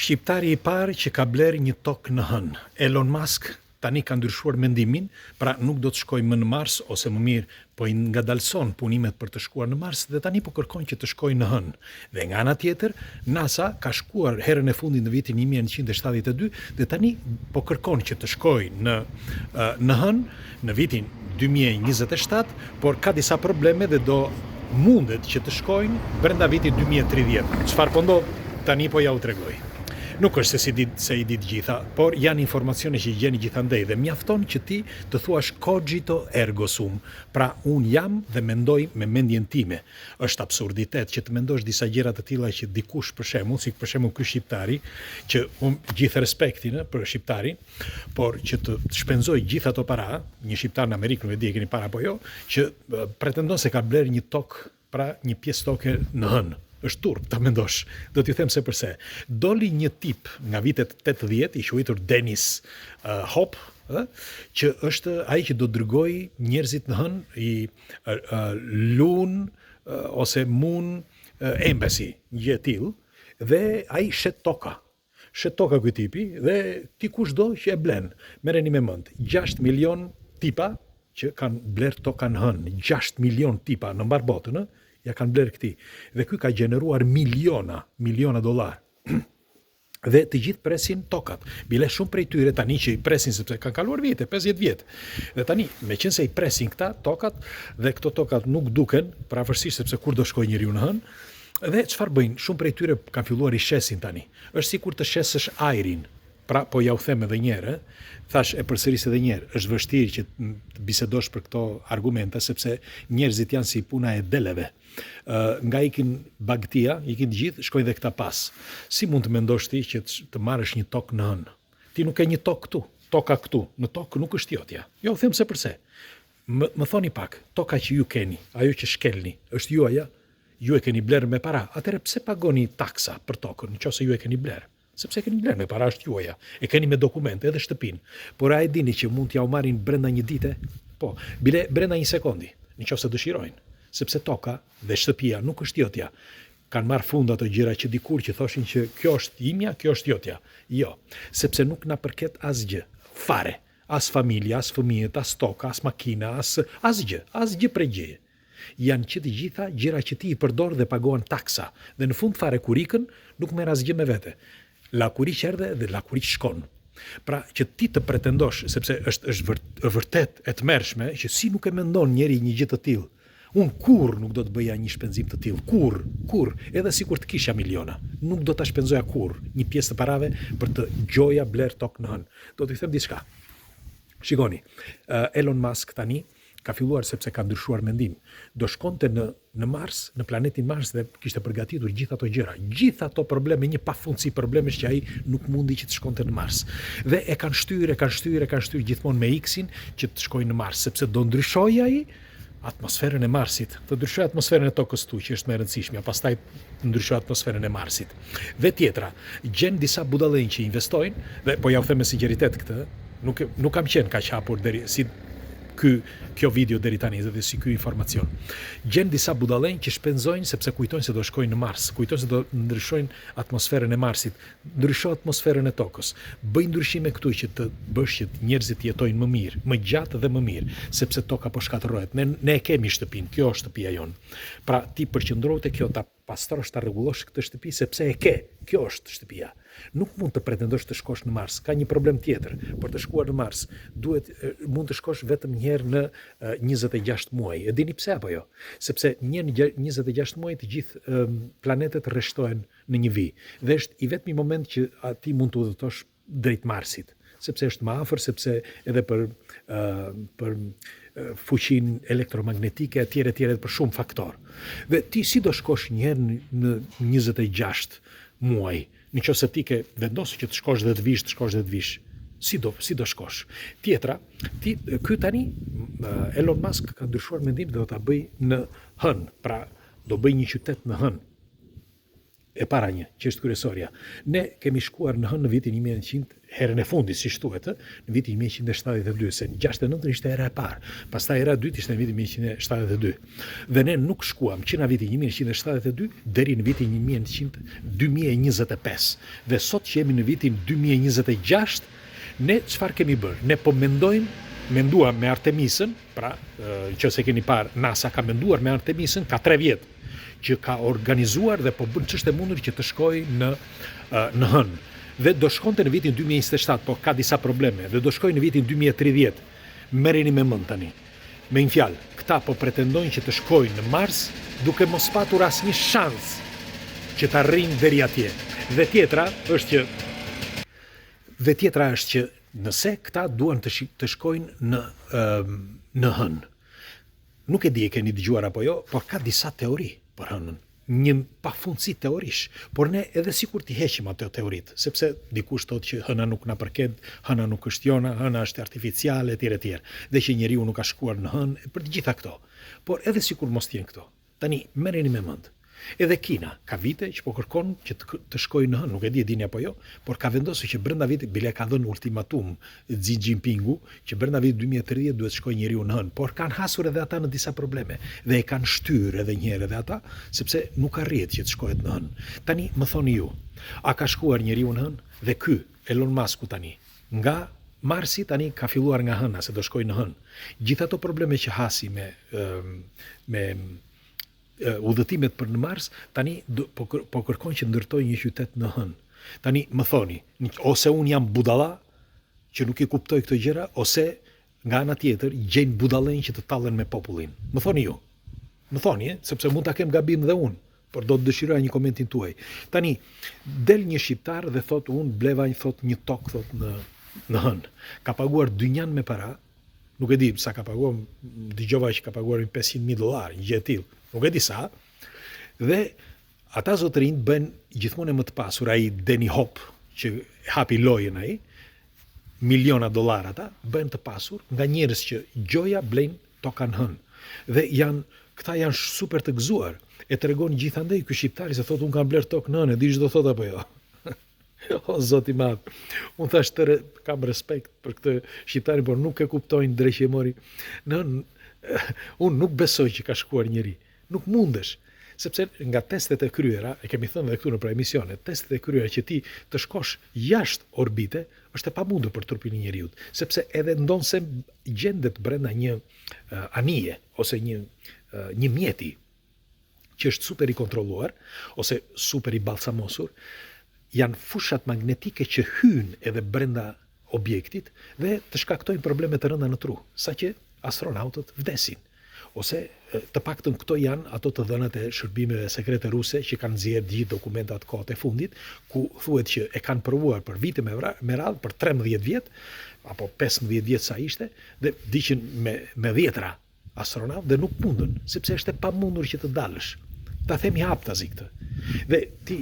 Shqiptari I parë që ka bler një tokë në hënë. Elon Musk tani ka ndryshuar mendimin, pra nuk do të shkojë më në Mars, ose më mirë po I ngadalson punimet për të shkuar në Mars dhe tani po kërkon që të shkojë në hënë. Dhe nga ana tjetër, NASA ka shkuar herën e fundit në vitin 1972 dhe tani po kërkon që të shkojë në hënë në vitin 2027, por ka disa probleme dhe do mundet që të shkojnë brenda vitit 2030. Çfarë po ndodh? Tani po ja u tregoj. Nuk është se I ditë gjitha, por janë informacione që I gjeni gjithandej dhe mjafton që ti të thuash cogito ergo sum. Pra, unë jam dhe mendoj me mendjen time. Është absurditet që të mendosh disa gjëra të tilla që dikush për shembull ky shqiptari, që unë gjithë respektin për shqiptarin, por që të shpenzoj gjithë ato para, një shqiptar në Amerikë, nuk e di e keni para apo jo, që pretendon se ka bler një tokë, pra një pjesë toke në hënë. Është turp ta mendosh. Do t'ju them se përse. Doli një tip nga vitet 80, I quajtur Dennis Hop, që është ai që do dërgoj njerëzit në hënë I Lun ose Moon Embassy, një gjë e tillë, dhe ai shet toka. Shet toka ky tipi dhe ti kushdo që e blen. Merreni me mend. 6 milion tipa që kanë bler toka në hënë. 6 milion tipa në mbar botën, ja kanë bler këti. Dhe ky ka gjeneruar miliona dollar. Dhe të gjithë presin tokat. Bile shumë prej tyre tani që I presin sepse kanë kaluar vite, 50 vjet. Dhe tani, meqense I presin këta tokat dhe këto tokat nuk duken, pavarësisht sepse kur do shkojë njeriu në hënë, dhe çfarë bëjnë? Shumë prej tyre kanë filluar I shesin tani. Është sikur të shesësh ajrin. Pra, po ja u them edhe një herë, thash e përsëris edhe një herë, është vështirë që të bisedosh për këto argumente, sepse njerëzit janë si puna e deleve. Nga ikin bagtia, ikin gjithë, shkojnë dhe këta pas. Si mund të mendosh ti që të marrësh një tokë në hënë? Ti nuk e një tokë këtu, toka këtu, në tokë nuk është jotja. Jo, u them se përse. Më thoni pak, toka që ju keni, ajo që shkelni, është juaja, ju e keni bler me para. Atëherë pse pagoni taksa për tokën, nëse ju e keni bler? Sepse keni bler me para, është juaja. E keni me dokumente edhe shtëpinë. Por a e dini që mund t'ja u marrin brenda një dite? Po, bile brenda një sekondi, nëse dëshirojnë. Sepse toka dhe shtëpia nuk është jotja. Kanë marrë fund ato gjëra që dikur që thoshin që kjo është imja, kjo është jotja. Jo, sepse nuk na përket asgjë, fare. As familja, as fëmijët, as toka, as makina, asgjë prej gjëje. Janë që të gjitha gjëra që ti I përdor dhe pagohen taksa. Dhe në fund fare kur ikën, nuk merr asgjë me vete. La kuriq erdhe dhe la kuriq shkon. Pra që ti të pretendosh, sepse është vërtet e tmerrshme, që si nuk e mendon njeri një gjë të tillë. Unë kur nuk do të bëja një shpenzim të tillë, kur, edhe sikur të kisha miliona, nuk do ta shpenzoja kur një pjesë të parave për të gjoja bler tokë në hënë. Do t'ju them diçka. Shikoni, Elon Musk tani ka filluar sepse ka ndryshuar mendim. Do shkonte në Mars, në planetin Mars dhe kishte përgatitur gjithë ato gjëra. Gjithë ato probleme, një pafundësi problemesh që ai nuk mundi që të shkonte në Mars. Dhe e kanë shtyr gjithmonë me X-in që të shkojnë në Mars, sepse do ndryshojë ai atmosferën e Marsit. Të ndryshojë atmosferën e tokës tu, që është më e rëndësishmja, pastaj të ndryshojë atmosferën e Marsit. Dhe tjetra, gjen disa budallënj që investojnë, dhe po ja u them me sinqeritet këtë, nuk kam qenë kaq hapur deri si kjo video deri tani dhe si ky informacion. Gjen disa budallënj që shpenzojnë sepse kujtojnë se do shkojnë në Mars, kujtojnë se do ndryshojnë atmosferën e Marsit, ndryshojnë atmosferën e tokës. Bëj ndryshime këtu që të bësh që njerëzit jetojnë më mirë, më gjatë dhe më mirë, sepse toka po shkatërrohet. Ne e kemi shtëpinë, kjo është shtëpia jonë. Pra ti përqendrohu te kjo, ta pastrosh, ta rregullosh këtë shtëpi sepse e ke. Kjo është shtëpia. Nuk mund të pretendosh të shkosh në Mars. Ka një problem tjetër. Për të shkuar në Mars, mund të shkosh vetëm një herë në 26 muaj. E dini pse apo jo? Sepse në 26 muaj të gjithë planetet rreshtohen në një vijë. Dhe është I vetmi moment që ti mund të udhëtosh drejt Marsit. Sepse është më afër, sepse edhe për fuqinë elektromagnetike etj për shumë faktor. Dhe ti si do shkosh një herë në 26 muaj? Nëse ti ke vendosur që të shkosh dhe të vish, si do shkosh? Tjetra, ky tani Elon Musk ka ndryshuar mendim dhe do ta bëj në hënë, pra do bëj një qytet në hënë. e para një, që është kryesorja. Ne kemi shkuar në hënë në vitin 1900, herën e fundit, si thuhet, në vitin 1972, se në 69 ishte era e parë, pastaj era e dytë ishte në vitin 1972. Dhe ne nuk shkuam që në vitin 1972 deri në vitin 2025. Dhe sot që jemi në vitin 2026, ne çfarë kemi bërë? Ne po menduam me Artemisën, pra nëse keni parë, NASA ka menduar me Artemisën ka 3 vjet që ka organizuar dhe po bën ç'është e mundur që të shkojë në hënë. Dhe do shkonte në vitin 2027, po ka disa probleme, dhe do shkojë në vitin 2030. Merreni me mend tani. Me një fjalë, këta po pretendojnë që të shkojnë në Mars duke mos patur asnjë shans që të arrijnë deri atje. Dhe tjetra është që nëse këta duan të shkojnë në hënë. Nuk e di e keni dëgjuar apo jo, por ka disa teori për hënën. Një pafundësi teorish, por ne edhe sikur t'i heqim ato teoritë, sepse dikush thotë që hëna nuk na përket, hëna nuk është jona, hëna është artificiale etj. Dhe që njeriu nuk ka shkuar në hënë, për të gjitha këto. Por edhe sikur mos t'jen këto. Tani merreni me mend. Edhe Kina ka vite që po kërkon që të shkojë në hënë, nuk e di e dini apo jo, por ka vendosur që brenda vitit, bile ka dhënë ultimatum Xi Jinpingu që brenda vitit 2030 duhet shkojë njeriu në hënë, por kanë hasur edhe ata në disa probleme dhe e kanë shtyrë edhe një herë edhe ata, sepse nuk arrihet që të shkohet në hënë. Tani më thoni ju, a ka shkuar njeriu në hënë? Dhe ky Elon Musk tani, nga Marsi tani ka filluar nga hëna se do shkojë në hënë. Gjithë ato probleme që hasi me udhëtimet për në Mars, tani po kërkon që ndërtoj një qytet në hënë. Tani më thoni, ose unë jam budalla që nuk i kuptoj këto gjëra, ose nga ana tjetër gjejnë budallën që të tallen me popullin. Më thoni ju. Më thoni, sepse mund ta kem gabim dhe unë, por do të dëshiroja një komentin tuaj. Tani del një shqiptar dhe thot unë bleva një tokë thot në hënë. Ka paguar dynjan me para. Nuk e di sa ka paguar, dëgjova që ka paguar $500,000, një gjë e tillë. Nuk e di sa. Dhe ata zotërinj bën gjithmonë më të pasur, ai Denny Hop që hapi lojën ai, miliona dollar ata bën të pasur nga njerëz që gjoja blejnë toka në hënë. Dhe këta janë super të gëzuar. E tregon gjithandej ky shqiptari se thotë unë kam bler tokë në hënë, di ç'do thotë apo jo. O zoti i madh. Unë thash kam respekt për këtë shqiptarin, por nuk e kuptojnë drejt që e mori. Unë nuk besoj që ka shkuar njëri. Nuk mundesh. Sepse nga testet e kryera, e kemi thënë edhe këtu në pra emisione, testet e kryera që ti të shkosh jashtë orbite, është e pamundur për trupin e njeriut. Sepse edhe ndonse gjendet brenda një anije, ose një mjeti, që është super i kontrolluar, ose super i balsamosur, janë fushat magnetike që hynë edhe brenda objektit dhe të shkaktojnë probleme të rënda në tru, sa që astronautët vdesin. Ose të paktën këto janë ato të dhënat e shërbimeve sekrete ruse që kanë nxjerrë gjithë dokumentat kohët e fundit, ku thuhet që e kanë provuar për vite me radhë, për 13 vjet, apo 15 vjet sa ishte, dhe diqen me 10 astronaut dhe nuk mundën, sepse është e pamundur që të dalësh. Ta themi haptazi këtë. Dhe ti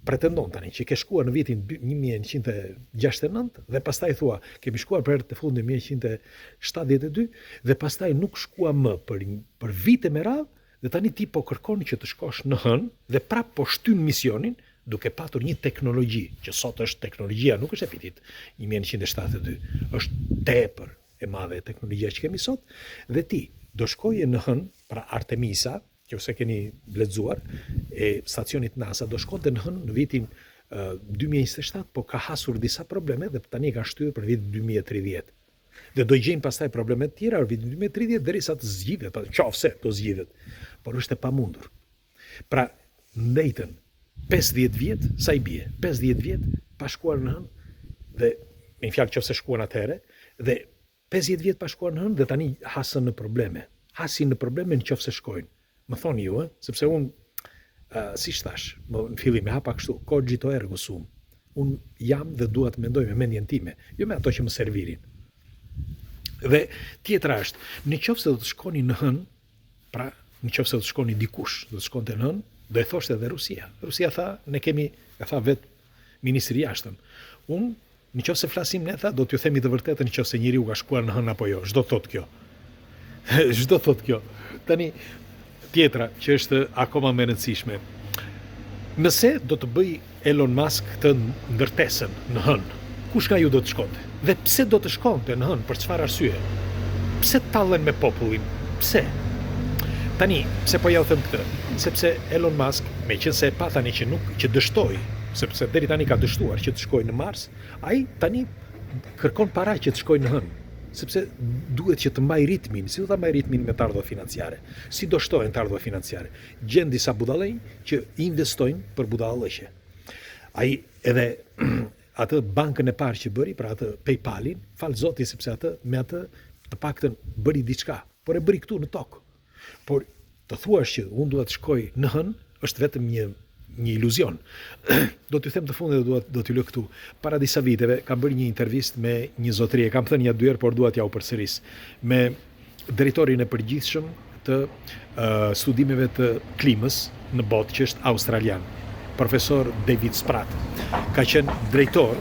pretendon tani që ke shkuar në vitin 1969 dhe pastaj thua kemi shkuar për herë të fundit në 1972 dhe pastaj nuk shkua më për vite me radhë dhe tani ti po kërkon që të shkosh në hënë dhe prap po shtyn misionin duke patur një teknologji që sot është teknologjia, nuk është e vitit 1972, është tepër e madhe teknologjia që kemi sot dhe ti do shkoje në hënë, pra Artemisa, që ose keni lexuar, e stacionit NASA do shkonte në hënë në vitin 2027, po ka hasur disa probleme dhe tani ka shtyr për vitin 2030. Dhe do gjejnë pastaj probleme të tjera në vitin 2030 derisa të zgjidhet, qofse do zgjidhet, por është e pamundur. Pra, ndejtën 50 vjet, sa i bie? 50 vjet pa shkuar në hënë dhe me fjalë qofse shkuan atëherë dhe 50 vjet pa shkuar në hënë dhe tani hasën në probleme. Hasin në probleme nëse shkojnë. Më thoni ju, sepse unë, si thash, në fillim e hapa kështu, cogito ergo sum. Unë jam dhe dua të mendoj me mendjen time, jo me ato që më servirin. Dhe tjetra është, nëse do të shkoni në hënë, pra nëse do të shkoni dikush, do të shkonte në hënë, do e thoshte edhe Rusia. Rusia tha, ne kemi, e tha vetë ministri i jashtëm. Unë, nëse flasim ne, tha, do t'ju themi të vërtetën nëse njeriu ka shkuar në hënë apo jo. Ç'do thot kjo? Tani, tjetra që është akoma më e rëndësishme. Nëse do të bëj Elon Musk të ndërtesën në hënë, kush nga ju do të shkonte? Dhe pse do të shkonte në hënë, për çfarë arsye? Pse tallen me popullin? Pse? Tani, pse po ja u them këtë? Sepse Elon Musk, meqense e pa tani që dështoi, sepse deri tani ka dështuar që të shkojë në Mars, ai tani kërkon para që të shkojë në hënë. Sepse duhet që të mbaj ritmin, si do ta mbaj ritmin me të ardhurat financiare, si do shtohen të ardhurat financiare. Gjen disa budallëj që investojnë për budallëqe. Ai edhe atë bankën e parë që bëri, pra atë PayPal-in, fal Zotit sepse me atë të paktën bëri diçka, por e bëri këtu në tokë. Por të thuash që unë duhet të shkoj në hënë, është vetëm një iluzion. Do t'ju them të fundit dhe do t'ju lë këtu. Para disa viteve kam bërë një intervistë me një zotëri, kam thënë ja 2 herë, por dua t'ja u përsëris, me drejtorin e përgjithshëm të studimeve të klimës në botë, që është australian, profesor David Spratt. Ka qenë drejtor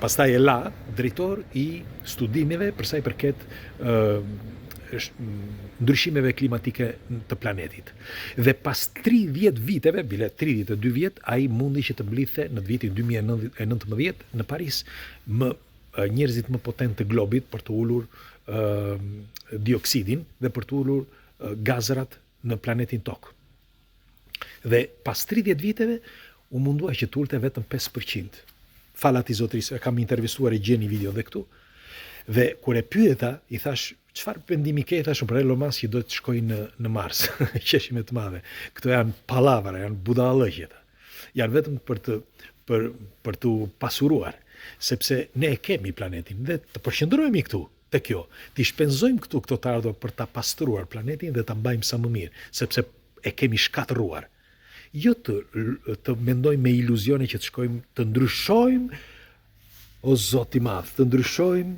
pastaj e la drejtor i studimeve për sa i përket ndryshimeve klimatike të planetit. Dhe pas 30 viteve, bile 32 vjet, ai mundi që të mblidhte në vitin 2019 në Paris njerëzit më potent të globit për të ulur dioksidin dhe për të ulur gazrat në planetin Tokë. Dhe pas 30 viteve u mundua që të ulte vetëm 5%. Falat i zotërisë, kam intervistuar, e gjeni video dhe këtu. Dhe kur e pyeta, i thash, çfarë pendimi ke? Thash, për Elon Musk që do të shkoj në Mars. Qeshime të madhe. Këto janë pallavra, janë budallëqe. Janë vetëm për të pasuruar, sepse ne e kemi planetin dhe të përqendrohemi këtu te kjo. Ti shpenzojmë këtu këto të ardhur për ta pastruar planetin dhe ta mbajmë sa më mirë, sepse e kemi shkatëruar. Jo të mendojmë me iluzione që të shkojmë të ndryshojmë, o Zoti i Madh, të ndryshojmë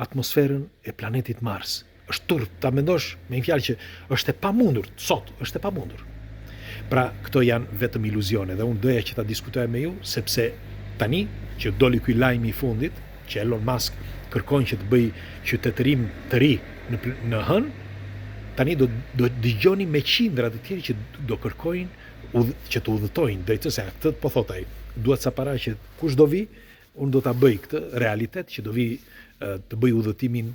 atmosferën e planetit Mars. Është turp, ta mendosh me një fjalë që është e pamundur, sot është e pamundur. Pra, këto janë vetëm iluzione dhe unë doja që ta diskutoja me ju, sepse tani që doli ky lajmi i fundit, që Elon Musk kërkon që të bëj qytetërim të ri në hënë, tani do dëgjoni me qindra të tjerë që do kërkojnë që të udhëtojnë drejtëse. Këtë po thot ai, duhet sa para që kush do vi, unë do ta bëj këtë realitet që do vi të bëj udhëtimin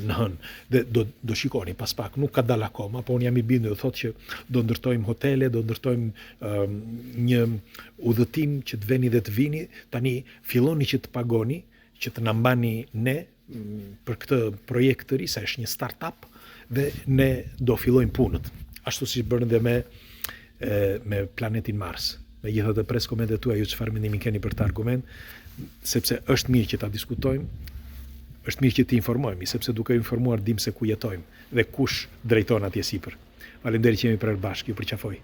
në hënë. Dhe do shikoni pas pak, nuk ka dalë akoma, po unë jam i bindur, do thotë që do ndërtojmë hotele, do ndërtojmë një udhëtim që të veni dhe të vini. Tani filloni që të pagoni, që të na mbani ne për këtë projekt të ri, sa është një startup, dhe ne do fillojmë punët. Ashtu si bërën dhe me planetin Mars. Megjithatë, pres komentet tuaja, ju çfarë mendimi keni për këtë argument, sepse është mirë që ta diskutojmë, është mirë që të informojmë, sepse duke informuar dim se ku jetojmë dhe kush drejton atje sipër. Faleminderit që jemi për bashkë, ju përqafoj.